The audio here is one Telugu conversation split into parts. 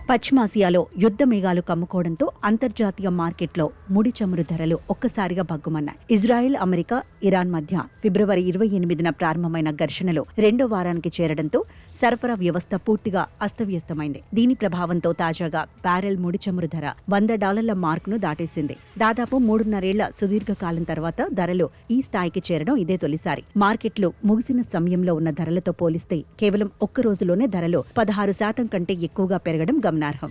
పశ్చిమాసియాలో యుద్ధ మేఘాలు కమ్ముకోవడంతో అంతర్జాతీయ మార్కెట్లో ముడి చమురు ధరలు ఒక్కసారిగా భగ్గుమన్నాయి. ఇజ్రాయెల్, అమెరికా, ఇరాన్ మధ్య ఫిబ్రవరి 28న ప్రారంభమైన ఘర్షణలు రెండో వారానికి చేరడంతో సరఫరా వ్యవస్థ పూర్తిగా అస్తవ్యస్తమైంది. దీని ప్రభావంతో తాజాగా బ్యారెల్ ముడి చమురు ధర $100 మార్కును దాటేసింది. దాదాపు 3.5 ఏళ్ల సుదీర్ఘకాలం తర్వాత ధరలు ఈ స్థాయికి చేరడం ఇదే తొలిసారి. మార్కెట్లు ముగిసిన సమయంలో ఉన్న ధరలతో పోలిస్తే కేవలం ఒక్క రోజులోనే ధరలు 16% కంటే ఎక్కువగా పెరగడం గమనార్హం.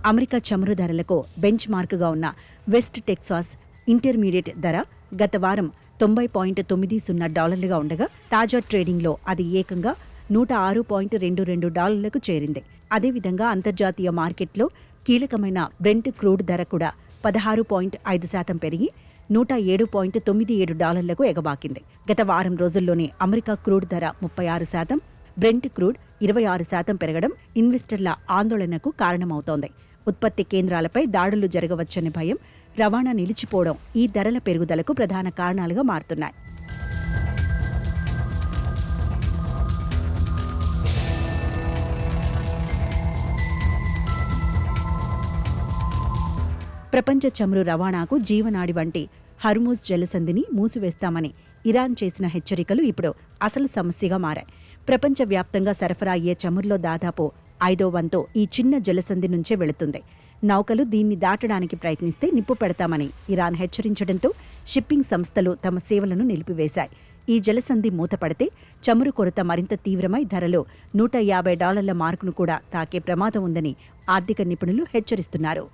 అమెరికా చమురు ధరలకు బెంచ్ మార్కుగా ఉన్న వెస్ట్ టెక్సాస్ ఇంటర్మీడియట్ ధర గత వారం $90.90 ఉండగా తాజా ట్రేడింగ్లో అది ఏకంగా $106.22కు చేరింది. అదేవిధంగా అంతర్జాతీయ మార్కెట్లో కీలకమైన బ్రెంట్ క్రూడ్ ధర కూడా 16.5% పెరిగి $107.97కు ఎగబాకింది. గత వారం రోజుల్లోనే అమెరికా క్రూడ్ ధర 36%, బ్రెంట్ క్రూడ్ 26% పెరగడం ఇన్వెస్టర్ల ఆందోళనకు కారణమవుతోంది. ఉత్పత్తి కేంద్రాలపై దాడులు జరగవచ్చనే భయం, రవాణా నిలిచిపోవడం ఈ ధరల పెరుగుదలకు ప్రధాన కారణాలుగా మారుతున్నాయి. ప్రపంచ చమురు రవాణాకు జీవనాడి వంటి హర్మూజ్ జలసంధిని మూసివేస్తామని ఇరాన్ చేసిన హెచ్చరికలు ఇప్పుడు అసలు సమస్యగా మారాయి. ప్రపంచవ్యాప్తంగా సరఫరా అయ్యే చమురులో దాదాపు 5వ వంతు ఈ చిన్న జలసంధి నుంచే వెళుతుంది. నౌకలు దీన్ని దాటడానికి ప్రయత్నిస్తే నిప్పు పెడతామని ఇరాన్ హెచ్చరించడంతో షిప్పింగ్ సంస్థలు తమ సేవలను నిలిపివేశాయి. ఈ జలసంధి మూతపడితే చమురు కొరత మరింత తీవ్రమై ధరలు $150 మార్కును కూడా తాకే ప్రమాదం ఉందని ఆర్థిక నిపుణులు హెచ్చరిస్తున్నారు.